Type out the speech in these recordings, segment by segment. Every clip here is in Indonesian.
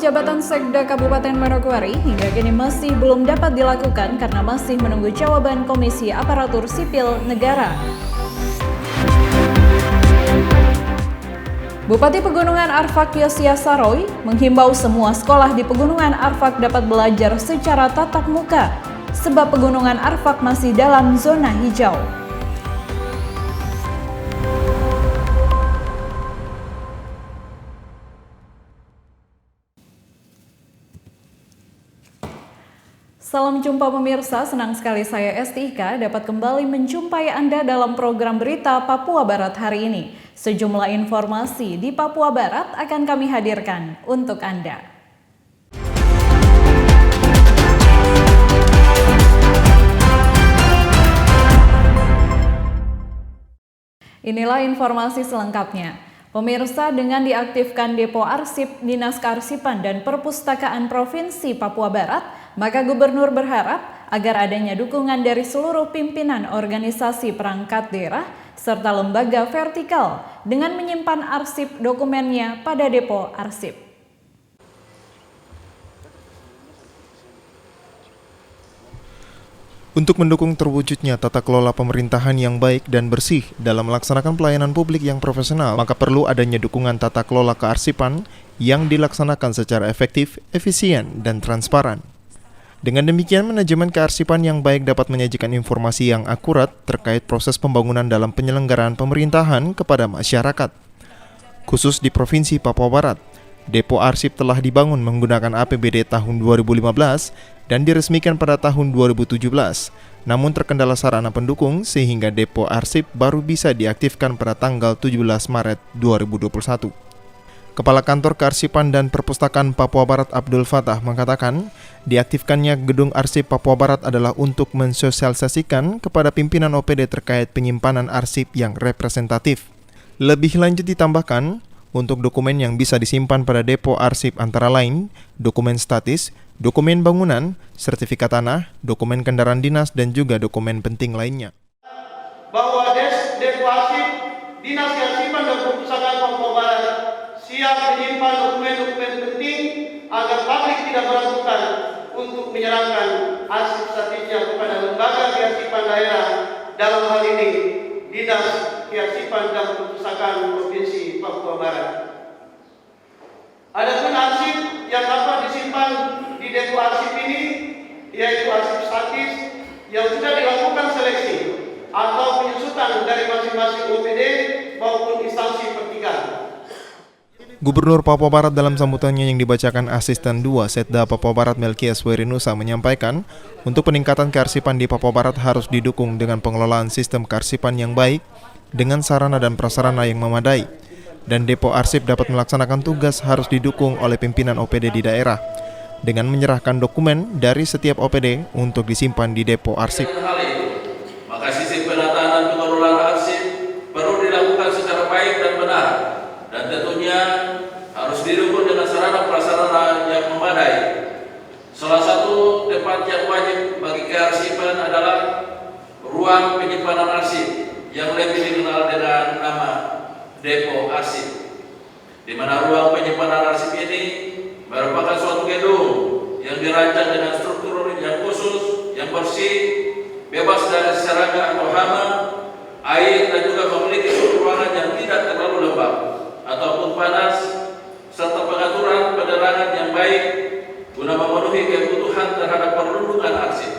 jabatan Sekda Kabupaten Manokwari hingga kini masih belum dapat dilakukan karena masih menunggu jawaban Komisi Aparatur Sipil Negara. Bupati Pegunungan Arfak Yosia Saroy menghimbau semua sekolah di Pegunungan Arfak dapat belajar secara tatap muka, sebab Pegunungan Arfak masih dalam zona hijau. Salam jumpa pemirsa, senang sekali saya Esti Ika dapat kembali menjumpai Anda dalam program berita Papua Barat hari ini. Sejumlah informasi di Papua Barat akan kami hadirkan untuk Anda. Inilah informasi selengkapnya. Pemirsa, dengan diaktifkan Depo Arsip Dinas Kearsipan dan Perpustakaan Provinsi Papua Barat, maka Gubernur berharap agar adanya dukungan dari seluruh pimpinan organisasi perangkat daerah serta lembaga vertikal dengan menyimpan arsip dokumennya pada Depo Arsip. Untuk mendukung terwujudnya tata kelola pemerintahan yang baik dan bersih dalam melaksanakan pelayanan publik yang profesional, maka perlu adanya dukungan tata kelola kearsipan yang dilaksanakan secara efektif, efisien, dan transparan. Dengan demikian, manajemen kearsipan yang baik dapat menyajikan informasi yang akurat terkait proses pembangunan dalam penyelenggaraan pemerintahan kepada masyarakat. Khusus di Provinsi Papua Barat, Depo Arsip telah dibangun menggunakan APBD tahun 2015 dan diresmikan pada tahun 2017. Namun terkendala sarana pendukung sehingga Depo Arsip baru bisa diaktifkan pada tanggal 17 Maret 2021. Kepala Kantor Kearsipan dan Perpustakaan Papua Barat Abdul Fatah mengatakan, diaktifkannya Gedung Arsip Papua Barat adalah untuk mensosialisasikan kepada pimpinan OPD terkait penyimpanan arsip yang representatif. Lebih lanjut ditambahkan, untuk dokumen yang bisa disimpan pada Depo Arsip antara lain, dokumen statis, dokumen bangunan, sertifikat tanah, dokumen kendaraan dinas, dan juga dokumen penting lainnya. Bahwa Depo Arsip, Dinas Kearsipan dan Perpustakaan Papua Barat siap menyimpan dokumen-dokumen penting agar publik tidak meragukan untuk menyerahkan arsip statisnya kepada lembaga kearsipan daerah, dalam hal ini Dinas Kearsipan dan Perpustakaan Provinsi Papua Barat. Adapun arsip yang dapat disimpan di Depo Arsip ini yaitu arsip statis yang sudah dilakukan seleksi atau penyusutan dari masing-masing OPD maupun instansi vertikal. Gubernur Papua Barat dalam sambutannya yang dibacakan Asisten 2 Setda Papua Barat Melkias Werinusa menyampaikan, untuk peningkatan kearsipan di Papua Barat harus didukung dengan pengelolaan sistem kearsipan yang baik dengan sarana dan prasarana yang memadai. Dan Depo Arsip dapat melaksanakan tugas harus didukung oleh pimpinan OPD di daerah dengan menyerahkan dokumen dari setiap OPD untuk disimpan di Depo Arsip. Maka sistem penataan dan pengelolaan arsip perlu dilakukan secara baik dan benar, dan tentunya harus didukung dengan sarana prasarana yang memadai. Salah satu tempat yang wajib bagi kearsipan adalah ruang penyimpanan arsip yang lebih dikenal dengan nama Depo Arsip, di mana ruang penyimpanan arsip ini merupakan suatu gedung yang dirancang dengan struktur yang khusus, yang bersih, bebas dari serangga atau hama, air, dan juga memiliki suhu ruangan yang tidak terlalu lembab ataupun panas, serta pengaturan penerangan yang baik guna memenuhi kebutuhan terhadap perlindungan arsip,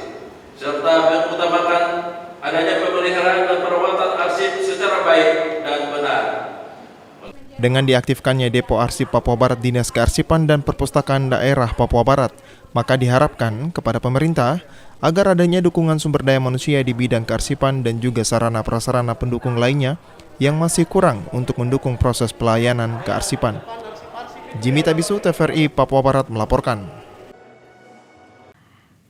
serta mengutamakan adanya pemeliharaan dan perawatan arsip secara baik dan benar. Dengan diaktifkannya Depo Arsip Papua Barat Dinas Kearsipan dan Perpustakaan Daerah Papua Barat, maka diharapkan kepada pemerintah agar adanya dukungan sumber daya manusia di bidang kearsipan dan juga sarana-prasarana pendukung lainnya yang masih kurang untuk mendukung proses pelayanan kearsipan. Jimmy Tabisu, TVRI Papua Barat melaporkan.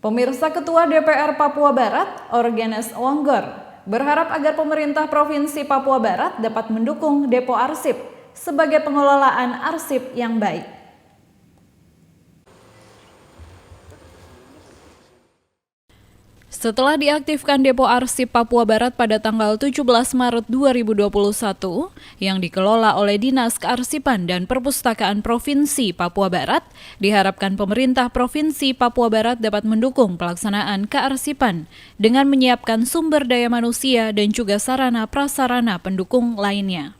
Pemirsa, Ketua DPR Papua Barat, Orgenes Wonggor, berharap agar pemerintah Provinsi Papua Barat dapat mendukung Depo Arsip sebagai pengelolaan arsip yang baik. Setelah diaktifkan Depo Arsip Papua Barat pada tanggal 17 Maret 2021 yang dikelola oleh Dinas Kearsipan dan Perpustakaan Provinsi Papua Barat, diharapkan pemerintah Provinsi Papua Barat dapat mendukung pelaksanaan kearsipan dengan menyiapkan sumber daya manusia dan juga sarana prasarana pendukung lainnya.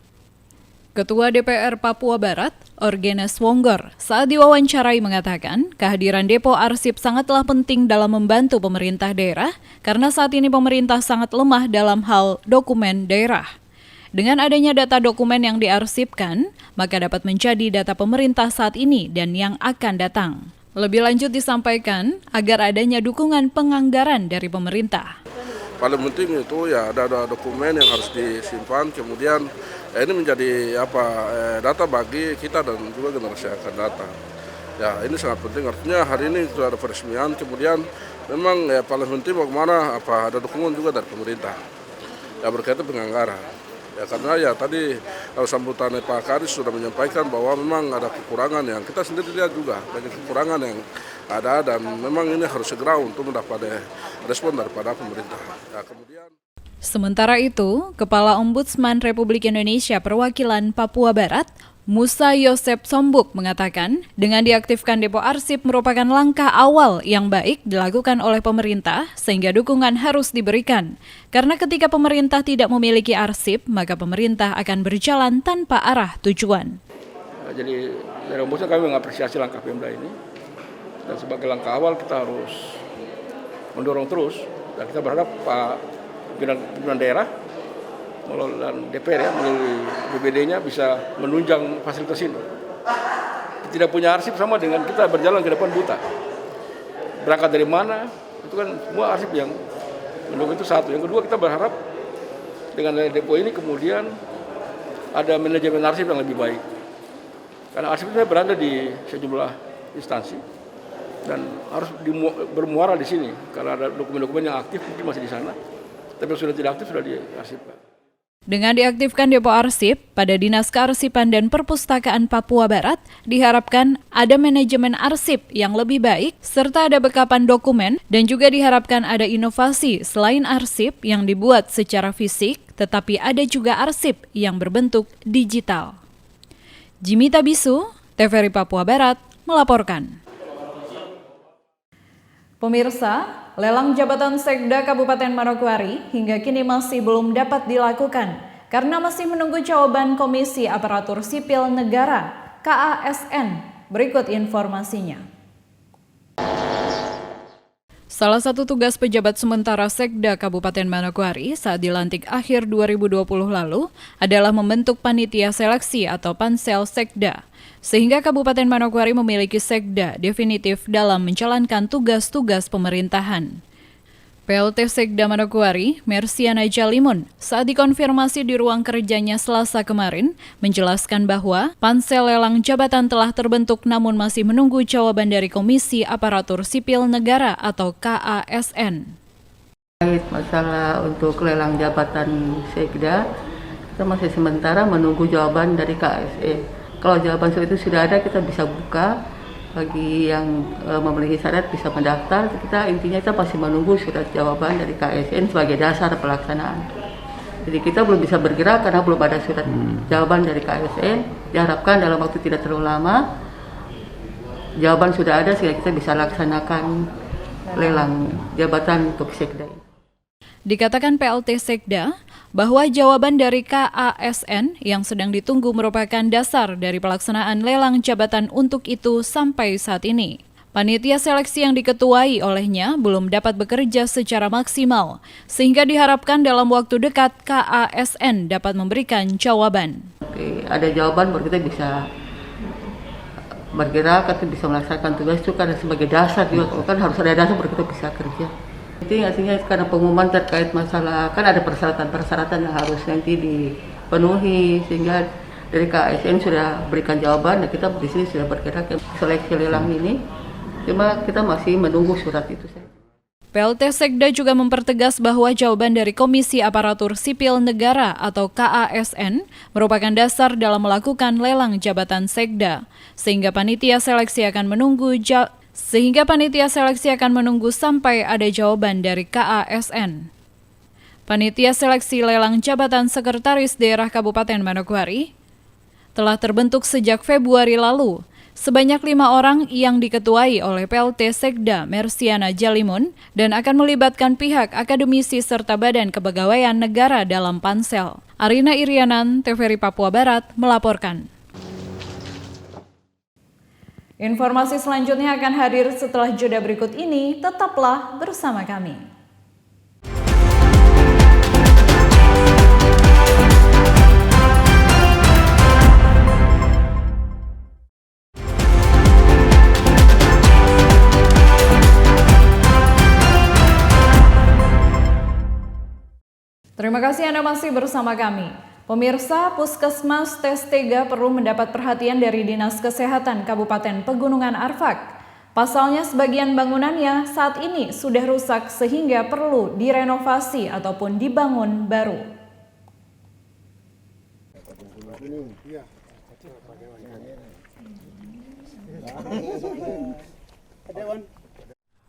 Ketua DPR Papua Barat, Orgenes Wonggor, saat diwawancarai mengatakan kehadiran Depo Arsip sangatlah penting dalam membantu pemerintah daerah karena saat ini pemerintah sangat lemah dalam hal dokumen daerah. Dengan adanya data dokumen yang diarsipkan, maka dapat menjadi data pemerintah saat ini dan yang akan datang. Lebih lanjut disampaikan agar adanya dukungan penganggaran dari pemerintah. Paling penting itu ya ada dokumen yang harus disimpan, kemudian ini menjadi data bagi kita dan juga generasi yang akan datang. Ya ini sangat penting, artinya hari ini sudah ada peresmian, kemudian memang paling penting bagaimana ada dukungan juga dari pemerintah ya berkaitan penganggaran. Ya karena ya tadi sambutan Pak Kadis sudah menyampaikan bahwa memang ada kekurangan yang kita sendiri lihat juga, banyak kekurangan yang ada dan memang ini harus segera untuk mendapat respon daripada pemerintah. Ya, kemudian sementara itu, Kepala Ombudsman Republik Indonesia Perwakilan Papua Barat, Musa Yosep Sombuk mengatakan, dengan diaktifkan Depo Arsip merupakan langkah awal yang baik dilakukan oleh pemerintah sehingga dukungan harus diberikan. Karena ketika pemerintah tidak memiliki arsip, maka pemerintah akan berjalan tanpa arah tujuan. Jadi dari Ombudsman kami mengapresiasi langkah Pemda ini. Dan sebagai langkah awal kita harus mendorong terus. Dan kita berharap Pak pimpinan daerah dan DPR ya melalui BPD-nya bisa menunjang fasilitas ini. Tidak punya arsip sama dengan kita berjalan ke depan buta. Berangkat dari mana? Itu kan semua arsip yang mendukung itu satu. Yang kedua kita berharap dengan depo ini kemudian ada manajemen arsip yang lebih baik. Karena arsip itu berada di sejumlah instansi dan harus bermuara di sini. Karena ada dokumen-dokumen yang aktif mungkin masih di sana, tapi yang sudah tidak aktif sudah diarsipkan. Dengan diaktifkan Depo Arsip pada Dinas Kearsipan dan Perpustakaan Papua Barat, diharapkan ada manajemen arsip yang lebih baik, serta ada bekapan dokumen, dan juga diharapkan ada inovasi selain arsip yang dibuat secara fisik, tetapi ada juga arsip yang berbentuk digital. Jimmy Tabisu, TVRI Papua Barat, melaporkan. Pemirsa, lelang jabatan Sekda Kabupaten Manokwari hingga kini masih belum dapat dilakukan karena masih menunggu jawaban Komisi Aparatur Sipil Negara (KASN). Berikut informasinya. Salah satu tugas pejabat sementara Sekda Kabupaten Manokwari saat dilantik akhir 2020 lalu adalah membentuk panitia seleksi atau pansel Sekda. Sehingga Kabupaten Manokwari memiliki Sekda definitif dalam menjalankan tugas-tugas pemerintahan. PLT Sekda Manokwari, Mersiana Jalimun, saat dikonfirmasi di ruang kerjanya Selasa kemarin, menjelaskan bahwa pansel lelang jabatan telah terbentuk namun masih menunggu jawaban dari Komisi Aparatur Sipil Negara atau KASN. Masalah untuk lelang jabatan Sekda, kita masih sementara menunggu jawaban dari KASN. Kalau jawaban itu sudah ada, kita bisa buka. Bagi yang memiliki syarat bisa mendaftar. Intinya kita masih menunggu surat jawaban dari KASN sebagai dasar pelaksanaan. Jadi kita belum bisa bergerak karena belum ada surat jawaban dari KASN. Diharapkan dalam waktu tidak terlalu lama jawaban sudah ada sehingga kita bisa laksanakan lelang jabatan untuk Sekda. Dikatakan PLT Sekda bahwa jawaban dari KASN yang sedang ditunggu merupakan dasar dari pelaksanaan lelang jabatan untuk itu sampai saat ini. Panitia seleksi yang diketuai olehnya belum dapat bekerja secara maksimal, sehingga diharapkan dalam waktu dekat KASN dapat memberikan jawaban. Oke, ada jawaban baru kita bisa bergerak atau bisa melaksanakan tugas itu karena sebagai dasar juga. Kan harus ada dasar baru kita bisa kerja. Itu artinya karena pengumuman terkait masalah, kan ada persyaratan-persyaratan yang harus nanti dipenuhi, sehingga dari KASN sudah berikan jawaban dan kita di sini sudah bergerak seleksi lelang ini, cuma kita masih menunggu surat itu. PLT Sekda juga mempertegas bahwa jawaban dari Komisi Aparatur Sipil Negara atau KASN merupakan dasar dalam melakukan lelang jabatan Sekda, sehingga panitia seleksi akan menunggu sehingga panitia seleksi akan menunggu sampai ada jawaban dari KASN. Panitia seleksi lelang jabatan Sekretaris Daerah Kabupaten Manokwari telah terbentuk sejak Februari lalu. Sebanyak 5 orang yang diketuai oleh PLT Sekda Mersiana Jalimun dan akan melibatkan pihak akademisi serta Badan Kepegawaian Negara dalam pansel. Arina Irianan, TVRI Papua Barat, melaporkan. Informasi selanjutnya akan hadir setelah jeda berikut ini. Tetaplah bersama kami. Terima kasih Anda masih bersama kami. Pemirsa, Puskesmas Testega perlu mendapat perhatian dari Dinas Kesehatan Kabupaten Pegunungan Arfak. Pasalnya sebagian bangunannya saat ini sudah rusak sehingga perlu direnovasi ataupun dibangun baru.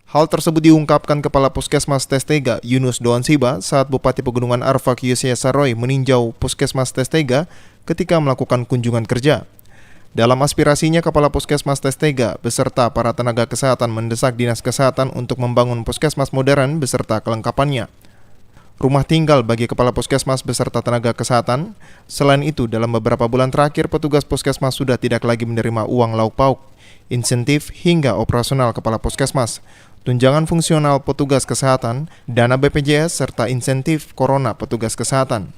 Hal tersebut diungkapkan Kepala Puskesmas Testega, Yunus Doansiba, saat Bupati Pegunungan Arfak Yosea Saroy meninjau Puskesmas Testega ketika melakukan kunjungan kerja. Dalam aspirasinya, Kepala Puskesmas Testega beserta para tenaga kesehatan mendesak Dinas Kesehatan untuk membangun puskesmas modern beserta kelengkapannya. Rumah tinggal bagi Kepala Puskesmas beserta tenaga kesehatan. Selain itu, dalam beberapa bulan terakhir, petugas puskesmas sudah tidak lagi menerima uang lauk pauk, insentif hingga operasional Kepala Puskesmas, tunjangan fungsional petugas kesehatan, dana BPJS, serta insentif corona petugas kesehatan.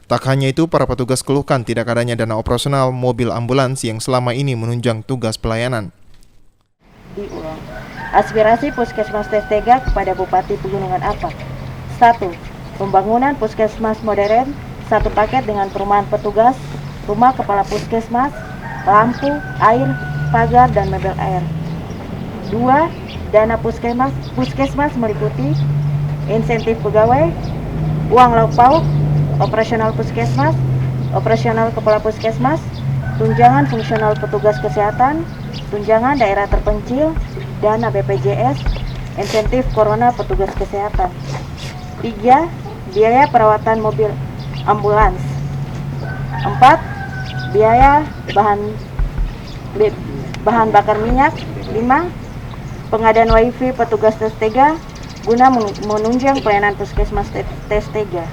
Tak hanya itu, para petugas keluhkan tidak adanya dana operasional mobil ambulans yang selama ini menunjang tugas pelayanan. Aspirasi Puskesmas Testega kepada Bupati Pegunungan Arfak. 1. Pembangunan puskesmas modern, 1 paket dengan perumahan petugas, rumah kepala puskesmas, lampu, air, pagar, dan mebel air. 2. Dana puskesmas meliputi insentif pegawai, uang lauk pauk, operasional puskesmas, operasional kepala puskesmas, tunjangan fungsional petugas kesehatan, tunjangan daerah terpencil, dana BPJS, insentif corona petugas kesehatan. 3. Biaya perawatan mobil ambulans. 4. Biaya bahan bakar minyak. 5. Pengadaan WiFi petugas Testega guna menunjang pelayanan Puskesmas Testega.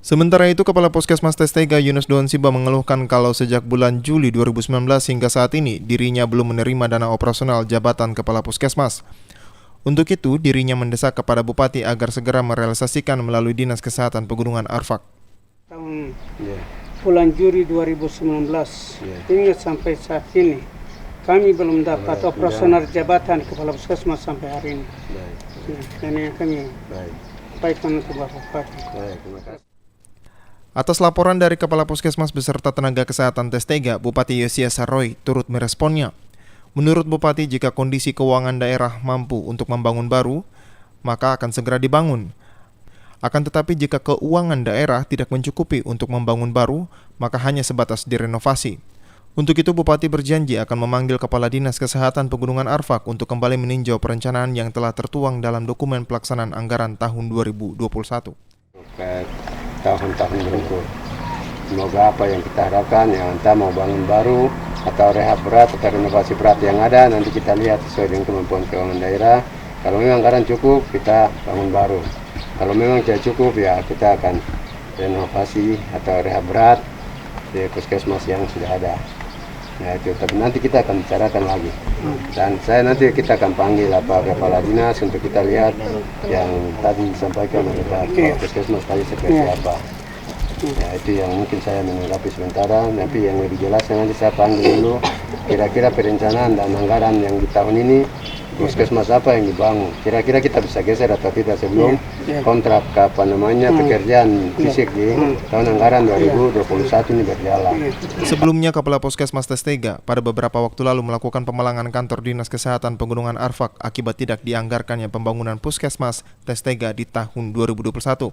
Sementara itu, Kepala Puskesmas Testega Yunus Doansiba mengeluhkan kalau sejak bulan Juli 2019 hingga saat ini dirinya belum menerima dana operasional jabatan Kepala Puskesmas. Untuk itu, dirinya mendesak kepada Bupati agar segera merealisasikan melalui Dinas Kesehatan Pegunungan Arfak. Tahun bulan Juli 2019 hingga sampai saat ini kami belum dapat operasional jabatan Kepala Puskesmas sampai hari ini. Ini kami sampaikan untuk Bapak Bupati. Atas laporan dari Kepala Puskesmas beserta tenaga kesehatan Testega, Bupati Yosea Saroy turut meresponnya. Menurut Bupati, jika kondisi keuangan daerah mampu untuk membangun baru, maka akan segera dibangun. Akan tetapi jika keuangan daerah tidak mencukupi untuk membangun baru, maka hanya sebatas direnovasi. Untuk itu, Bupati berjanji akan memanggil Kepala Dinas Kesehatan Pegunungan Arfak untuk kembali meninjau perencanaan yang telah tertuang dalam dokumen pelaksanaan anggaran tahun 2021. Tahun-tahun berikut. Semoga apa yang kita harapkan, yang entah mau bangun baru atau rehab berat atau renovasi berat yang ada, nanti kita lihat sesuai dengan kemampuan keuangan daerah. Kalau memang anggaran cukup, kita bangun baru. Kalau memang tidak cukup, ya kita akan renovasi atau rehab berat di puskesmas yang sudah ada. Nah itu, tapi nanti kita akan bicarakan lagi. Dan nanti kita akan panggil Kepala Dinas untuk kita lihat yang tadi disampaikan oleh Pak Puskesmas tadi seperti apa. Ya itu yang mungkin saya menanggapi sementara, tapi yang lebih jelas nanti saya panggil dulu kira-kira perencanaan dan anggaran yang di tahun ini puskesmas apa yang dibangun. Kira-kira kita bisa geser atau tidak sebelum kontrak pekerjaan fisik di tahun anggaran 2021 ini berjalan. Sebelumnya, Kepala Puskesmas Testega pada beberapa waktu lalu melakukan pemalangan kantor Dinas Kesehatan Pegunungan Arfak akibat tidak dianggarkannya pembangunan Puskesmas Testega di tahun 2021.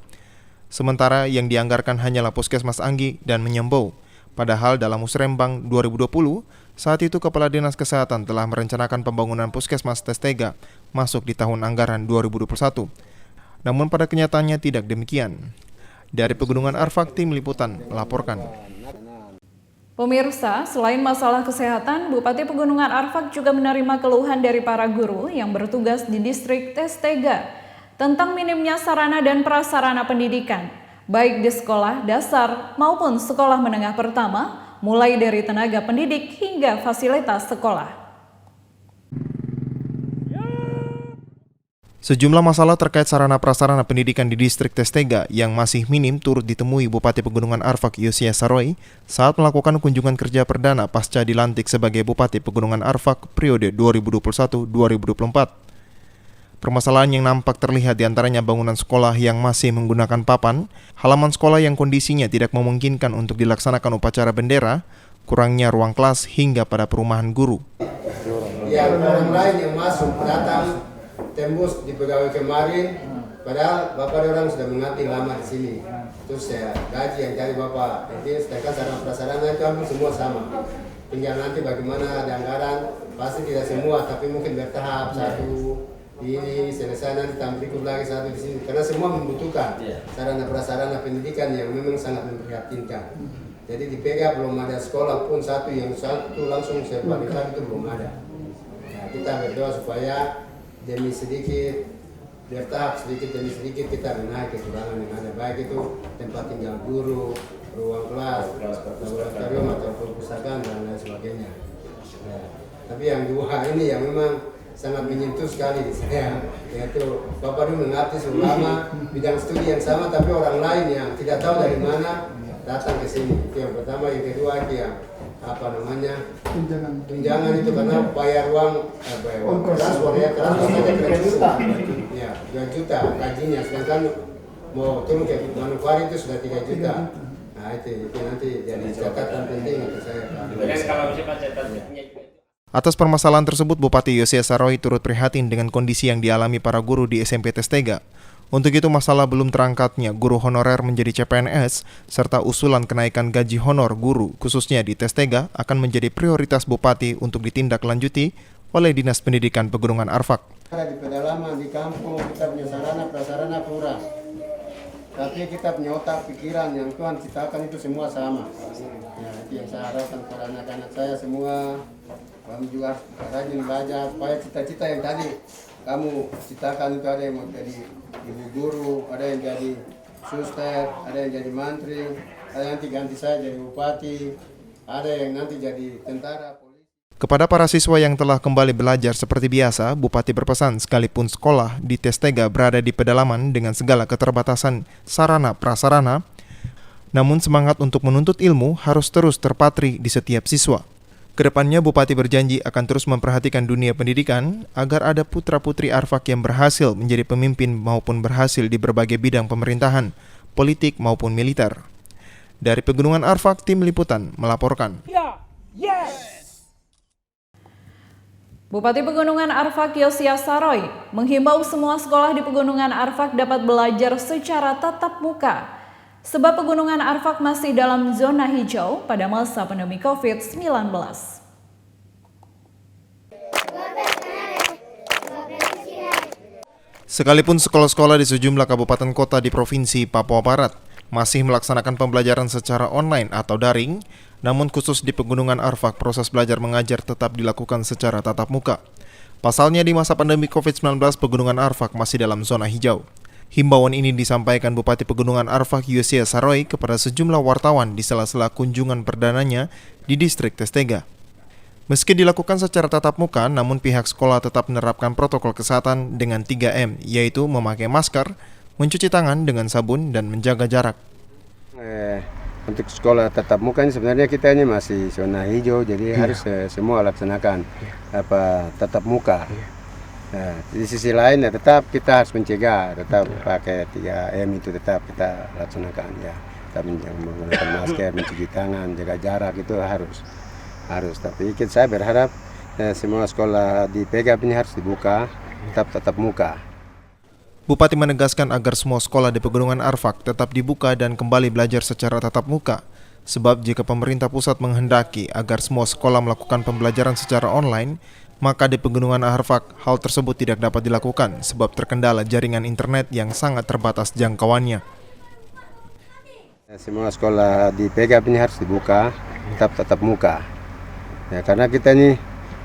Sementara yang dianggarkan hanyalah Puskesmas Anggi dan Menyembau. Padahal dalam Musrembang 2020, saat itu Kepala Dinas Kesehatan telah merencanakan pembangunan Puskesmas Testega masuk di tahun anggaran 2021. Namun pada kenyataannya tidak demikian. Dari Pegunungan Arfak, Tim Liputan melaporkan. Pemirsa, selain masalah kesehatan, Bupati Pegunungan Arfak juga menerima keluhan dari para guru yang bertugas di distrik Testega tentang minimnya sarana dan prasarana pendidikan, baik di sekolah dasar maupun sekolah menengah pertama, mulai dari tenaga pendidik hingga fasilitas sekolah. Sejumlah masalah terkait sarana prasarana pendidikan di distrik Testega yang masih minim turut ditemui Bupati Pegunungan Arfak Yosia Saroy saat melakukan kunjungan kerja perdana pasca dilantik sebagai Bupati Pegunungan Arfak periode 2021-2024. Permasalahan yang nampak terlihat diantaranya bangunan sekolah yang masih menggunakan papan, halaman sekolah yang kondisinya tidak memungkinkan untuk dilaksanakan upacara bendera, kurangnya ruang kelas hingga pada perumahan guru. Yang orang lain yang masuk datang tembus di pegawai kemarin, padahal bapak orang sudah mengabdi lama di sini. Terus ya gaji yang cari bapak, jadi sedangkan sarana prasarana itu hampir semua sama. Tinggal nanti bagaimana ada anggaran, pasti tidak semua, tapi mungkin bertahap satu ini selesai nanti tambah berikut lagi satu di sini. Karena semua membutuhkan sarana prasarana pendidikan yang memang sangat memprihatinkan. Jadi di PG belum ada sekolah pun satu langsung sertifikat itu belum ada. Nah, kita berdoa supaya demi sedikit, bertahap sedikit demi sedikit kita menaik kekurangan yang ada, baik itu tempat tinggal guru, ruang kelas, laboratorium atau perpustakaan dan lain sebagainya. Nah, tapi yang dua ini yang memang sangat menyentuh sekali di saya, yaitu Bapak dulu mengabdi selama bidang studi yang sama, tapi orang lain yang tidak tahu dari mana datang ke sini. Itu yang pertama, yang kedua yang tunjangan itu karena bayar uang transport ya, transport saja 2 juta gajinya, sedangkan mau turun ke Manokwari itu sudah 3 juta. Nah itu nanti jadi catatan penting untuk saya. Atas permasalahan tersebut, Bupati Yosia Saroy turut prihatin dengan kondisi yang dialami para guru di SMP Testega. Untuk itu, masalah belum terangkatnya guru honorer menjadi CPNS, serta usulan kenaikan gaji honor guru, khususnya di Testega, akan menjadi prioritas Bupati untuk ditindaklanjuti oleh Dinas Pendidikan Pegunungan Arfak. Di pedalaman, di kampung, kita punya sarana prasarana kurang. Tapi kita punya otak pikiran yang Tuhan ciptakan itu semua sama. Ya, itu yang saya harapkan kepada anak-anak saya semua. Kami juga rajin belajar, supaya cita-cita yang tadi kamu ciptakan itu, ada yang mau jadi ibu guru, ada yang jadi suster, ada yang jadi mantri, ada yang nanti ganti saya jadi bupati, ada yang nanti jadi tentara, polisi. Kepada para siswa yang telah kembali belajar seperti biasa, Bupati berpesan sekalipun sekolah di Testega berada di pedalaman dengan segala keterbatasan sarana prasarana, namun semangat untuk menuntut ilmu harus terus terpatri di setiap siswa. Kedepannya, Bupati berjanji akan terus memperhatikan dunia pendidikan agar ada putra-putri Arfak yang berhasil menjadi pemimpin maupun berhasil di berbagai bidang pemerintahan, politik maupun militer. Dari Pegunungan Arfak, Tim Liputan melaporkan. Bupati Pegunungan Arfak Yosia Saroy menghimbau semua sekolah di Pegunungan Arfak dapat belajar secara tatap muka. Sebab Pegunungan Arfak masih dalam zona hijau pada masa pandemi COVID-19. Sekalipun sekolah-sekolah di sejumlah kabupaten kota di Provinsi Papua Barat masih melaksanakan pembelajaran secara online atau daring, namun khusus di Pegunungan Arfak proses belajar mengajar tetap dilakukan secara tatap muka. Pasalnya di masa pandemi COVID-19, Pegunungan Arfak masih dalam zona hijau. Himbauan ini disampaikan Bupati Pegunungan Arfak Yosia Saroy kepada sejumlah wartawan di sela-sela kunjungan perdananya di distrik Testega. Meski dilakukan secara tatap muka, namun pihak sekolah tetap menerapkan protokol kesehatan dengan 3M, yaitu memakai masker, mencuci tangan dengan sabun, dan menjaga jarak. Untuk sekolah tatap muka ini sebenarnya kita ini masih zona hijau, jadi harus semua laksanakan tatap muka. Nah, di sisi lain ya tetap kita harus mencegah, tetap pakai 3M itu tetap kita laksanakan ya. Kita menggunakan masker, mencuci tangan, jaga jarak itu harus. Tapi saya berharap semua sekolah di PG ini harus dibuka, tetap tatap muka. Bupati menegaskan agar semua sekolah di Pegunungan Arfak tetap dibuka dan kembali belajar secara tatap muka. Sebab jika pemerintah pusat menghendaki agar semua sekolah melakukan pembelajaran secara online, maka di Pegunungan Arfak hal tersebut tidak dapat dilakukan sebab terkendala jaringan internet yang sangat terbatas jangkauannya. Semua sekolah di PGAP ini harus dibuka, tetap muka. Ya, karena kita ini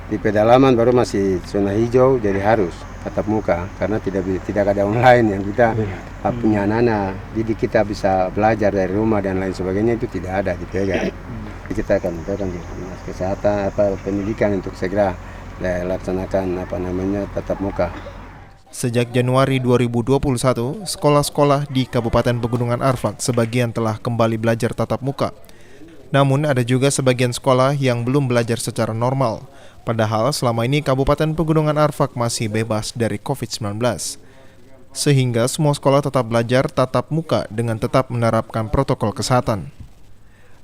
di pedalaman baru masih zona hijau, jadi harus tatap muka karena tidak ada online yang kita punya anak-anak. Jadi kita bisa belajar dari rumah dan lain sebagainya itu tidak ada di PGAP. Kita akan mintakan dinas kesehatan pendidikan untuk segera laksanakan tatap muka. Sejak Januari 2021, sekolah-sekolah di Kabupaten Pegunungan Arfak sebagian telah kembali belajar tatap muka. Namun ada juga sebagian sekolah yang belum belajar secara normal. Padahal selama ini Kabupaten Pegunungan Arfak masih bebas dari COVID-19. Sehingga semua sekolah tetap belajar tatap muka dengan tetap menerapkan protokol kesehatan.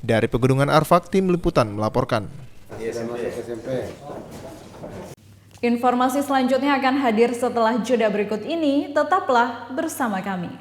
Dari Pegunungan Arfak, tim liputan melaporkan. Informasi selanjutnya akan hadir setelah jeda berikut ini. Tetaplah bersama kami.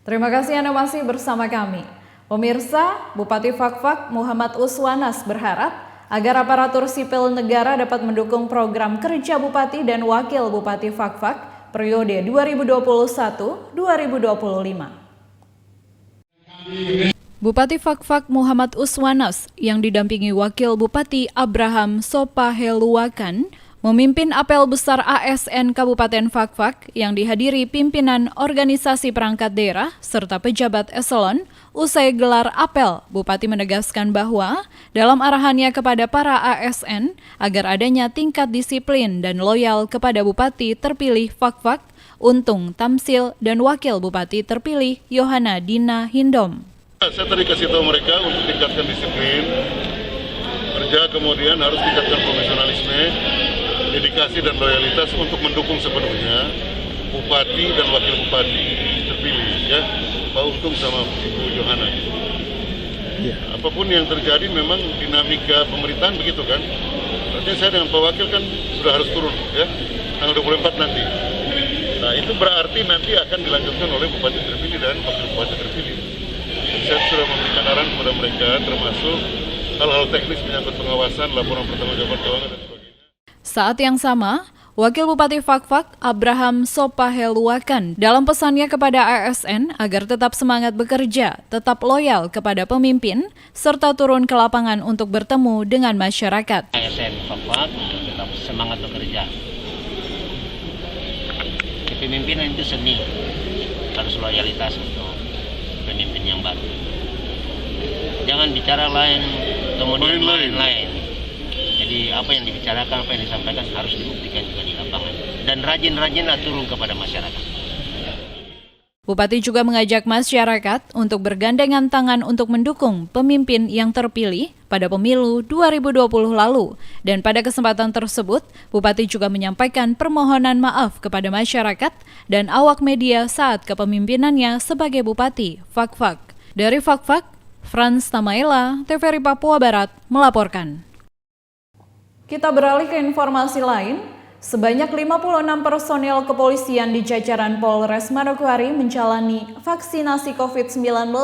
Terima kasih Anda masih bersama kami. Pemirsa, Bupati Fakfak Muhammad Uswanas berharap agar aparatur sipil negara dapat mendukung program kerja Bupati dan Wakil Bupati Fakfak periode 2021-2025. Bupati Fakfak Muhammad Uswanas yang didampingi Wakil Bupati Abraham Sopaheluakan memimpin apel besar ASN Kabupaten Fakfak yang dihadiri pimpinan organisasi perangkat daerah serta pejabat eselon. Usai gelar apel, Bupati menegaskan bahwa dalam arahannya kepada para ASN agar adanya tingkat disiplin dan loyal kepada Bupati terpilih Fakfak, Untung Tamsil dan Wakil Bupati terpilih Yohana Dina Hindom. Saya tadi kasih tahu mereka untuk tingkatkan disiplin kerja, kemudian harus tingkatkan profesionalisme, dedikasi dan loyalitas untuk mendukung sepenuhnya Bupati dan Wakil Bupati terpilih, ya, Pak Untung sama Ibu Yohana. Apapun yang terjadi memang dinamika pemerintahan begitu kan. Artinya saya dengan Pak Wakil kan sudah harus turun, ya, tanggal 24 nanti. Nah itu berarti nanti akan dilanjutkan oleh Bupati terpilih dan Wakil Bupati terpilih. Saya sudah memberikan arahan kepada mereka termasuk hal-hal teknis menyangkut pengawasan, laporan pertanggungjawaban keuangan dan sebagainya. Saat yang sama, Wakil Bupati Fakfak Abraham Sopaheluakan dalam pesannya kepada ASN agar tetap semangat bekerja, tetap loyal kepada pemimpin, serta turun ke lapangan untuk bertemu dengan masyarakat. ASN Fakfak tetap semangat bekerja. Kepemimpinan itu seni, harus loyalitas untuk pemimpin yang baru. Jangan bicara lain, kemudian lain. Jadi apa yang dibicarakan, apa yang disampaikan harus dibuktikan juga di lapangan. Dan rajin-rajinlah turun kepada masyarakat. Bupati juga mengajak masyarakat untuk bergandengan tangan untuk mendukung pemimpin yang terpilih pada pemilu 2020 lalu. Dan pada kesempatan tersebut, Bupati juga menyampaikan permohonan maaf kepada masyarakat dan awak media saat kepemimpinannya sebagai Bupati Fakfak. Dari Fakfak, Frans Tamaela, TVRI Papua Barat, melaporkan. Kita beralih ke informasi lain. Sebanyak 56 personel kepolisian di jajaran Polres Manokwari menjalani vaksinasi COVID-19.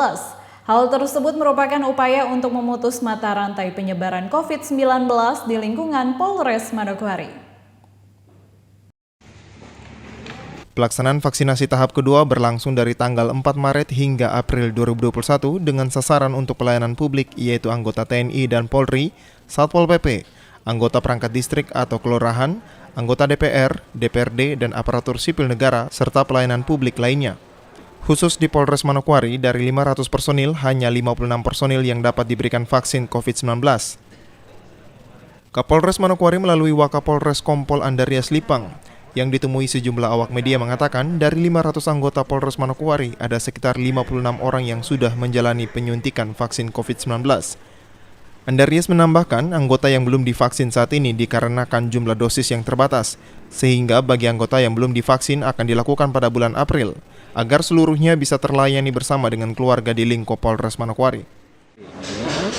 Hal tersebut merupakan upaya untuk memutus mata rantai penyebaran COVID-19 di lingkungan Polres Manokwari. Pelaksanaan vaksinasi tahap kedua berlangsung dari tanggal 4 Maret hingga April 2021 dengan sasaran untuk pelayanan publik yaitu anggota TNI dan Polri, Satpol PP, anggota perangkat distrik atau kelurahan, anggota DPR, DPRD, dan aparatur sipil negara, serta pelayanan publik lainnya. Khusus di Polres Manokwari, dari 500 personil, hanya 56 personil yang dapat diberikan vaksin COVID-19. Kapolres Manokwari melalui Wakapolres Kompol Andarias Lipang, yang ditemui sejumlah awak media mengatakan dari 500 anggota Polres Manokwari, ada sekitar 56 orang yang sudah menjalani penyuntikan vaksin COVID-19. Andarias menambahkan anggota yang belum divaksin saat ini dikarenakan jumlah dosis yang terbatas, sehingga bagi anggota yang belum divaksin akan dilakukan pada bulan April. agar seluruhnya bisa terlayani bersama dengan keluarga di lingkup Polres Manokwari.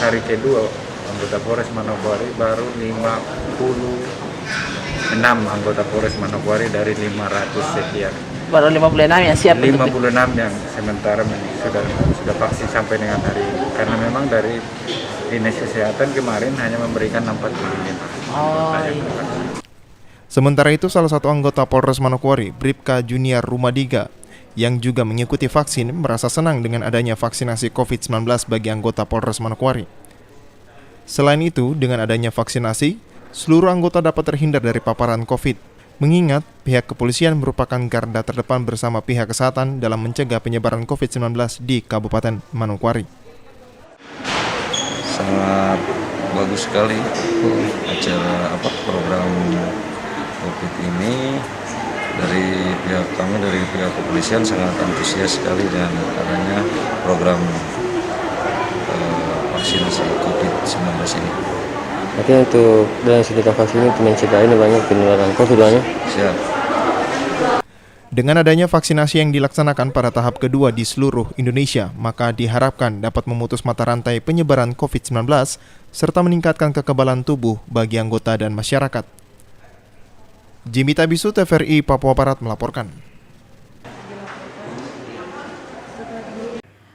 Hari kedua anggota Polres Manokwari baru 56 anggota Polres Manokwari dari 500 sekian. Baru 56 yang siap. 56 yang sementara sudah vaksin sampai dengan hari ini. Karena memang dari Dinas Kesehatan kemarin hanya memberikan 45. Sementara itu, salah satu anggota Polres Manokwari, Bribka Junior Rumadiga, yang juga mengikuti vaksin, merasa senang dengan adanya vaksinasi COVID-19 bagi anggota Polres Manokwari. Selain itu, dengan adanya vaksinasi, seluruh anggota dapat terhindar dari paparan COVID, mengingat pihak kepolisian merupakan garda terdepan bersama pihak kesehatan dalam mencegah penyebaran COVID-19 di Kabupaten Manokwari. Sangat bagus sekali acara program COVID ini. Dari pihak kepolisian sangat antusias sekali dengan adanya program vaksinasi COVID-19 ini. Berarti untuk dari segi vaksin itu mencegah ini banyak penularan COVID banyak. Siap. Dengan adanya vaksinasi yang dilaksanakan pada tahap kedua di seluruh Indonesia, maka diharapkan dapat memutus mata rantai penyebaran COVID-19 serta meningkatkan kekebalan tubuh bagi anggota dan masyarakat. Jimmy Tabisu, TVRI Papua Barat melaporkan.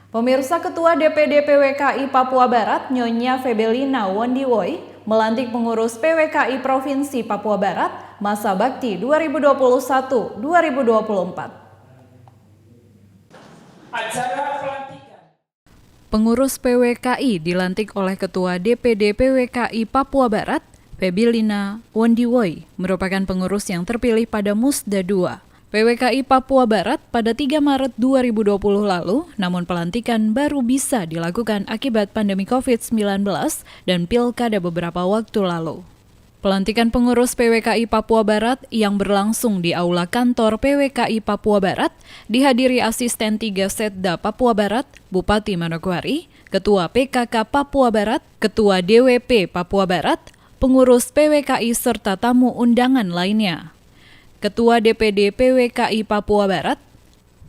Pemirsa, Ketua DPD PWKI Papua Barat, Nyonya Febelina Wondiwoy, melantik pengurus PWKI Provinsi Papua Barat masa bakti 2021-2024. Pengurus PWKI dilantik oleh Ketua DPD PWKI Papua Barat, Febelina Wondiwoy, merupakan pengurus yang terpilih pada Musda II PWKI Papua Barat pada 3 Maret 2020 lalu, namun pelantikan baru bisa dilakukan akibat pandemi COVID-19 dan pilkada beberapa waktu lalu. Pelantikan pengurus PWKI Papua Barat yang berlangsung di Aula Kantor PWKI Papua Barat dihadiri Asisten 3 Setda Papua Barat, Bupati Manokwari, Ketua PKK Papua Barat, Ketua DWP Papua Barat, pengurus PWKI serta tamu undangan lainnya. Ketua DPD PWKI Papua Barat,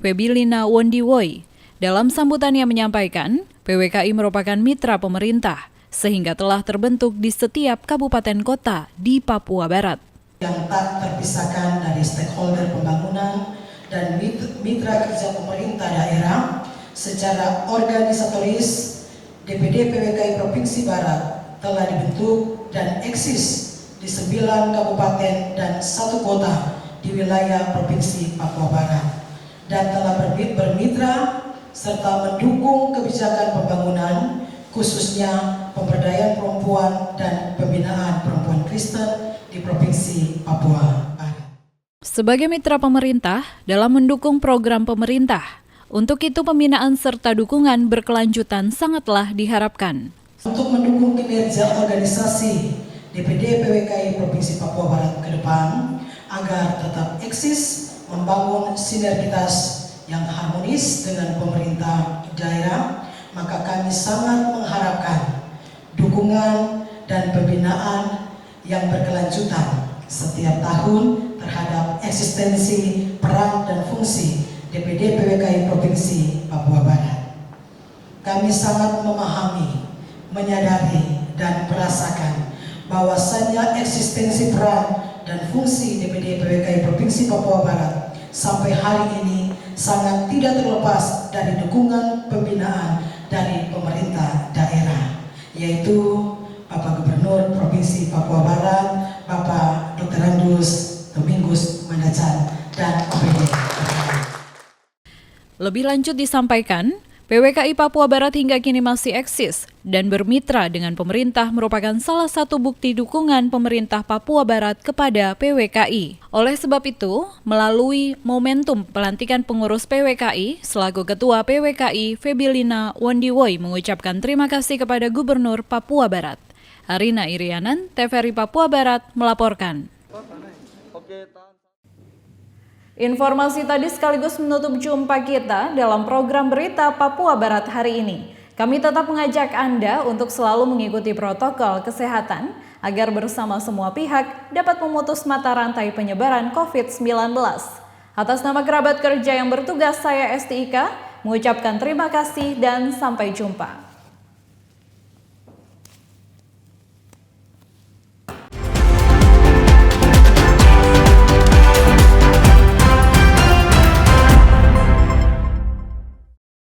Febelina Wondiwoy, dalam sambutannya menyampaikan PWKI merupakan mitra pemerintah sehingga telah terbentuk di setiap kabupaten kota di Papua Barat. Yang tak terpisahkan dari stakeholder pembangunan dan mitra kerja pemerintah daerah secara organisatoris, DPD PWKI Provinsi Barat telah dibentuk dan eksis di 9 kabupaten dan 1 kota di wilayah Provinsi Papua Barat dan telah bermitra serta mendukung kebijakan pembangunan khususnya pemberdayaan perempuan dan pembinaan perempuan Kristen di Provinsi Papua Barat. Sebagai mitra pemerintah dalam mendukung program pemerintah, untuk itu pembinaan serta dukungan berkelanjutan sangatlah diharapkan. Untuk mendukung kinerja organisasi DPD PWKI Provinsi Papua Barat ke depan agar tetap eksis membangun sinergitas yang harmonis dengan pemerintah daerah, maka kami sangat mengharapkan dukungan dan pembinaan yang berkelanjutan setiap tahun terhadap eksistensi, peran dan fungsi DPD PWKI Provinsi Papua Barat. Kami sangat memahami, menyadari dan merasakan bahwasannya eksistensi peran dan fungsi DPD PWKI Provinsi Papua Barat sampai hari ini sangat tidak terlepas dari dukungan pembinaan dari pemerintah daerah, yaitu Bapak Gubernur Provinsi Papua Barat, Bapak Dr. Andus Domingus Mandacan dan OPD. Lebih lanjut disampaikan, PWKI Papua Barat hingga kini masih eksis dan bermitra dengan pemerintah merupakan salah satu bukti dukungan pemerintah Papua Barat kepada PWKI. Oleh sebab itu, melalui momentum pelantikan pengurus PWKI, selaku Ketua PWKI Febelina Wondiwoy mengucapkan terima kasih kepada Gubernur Papua Barat. Arina Irianan, TVRI Papua Barat melaporkan. Informasi tadi sekaligus menutup jumpa kita dalam program berita Papua Barat hari ini. Kami tetap mengajak Anda untuk selalu mengikuti protokol kesehatan agar bersama semua pihak dapat memutus mata rantai penyebaran COVID-19. Atas nama kerabat kerja yang bertugas, saya Esti Ika mengucapkan terima kasih dan sampai jumpa.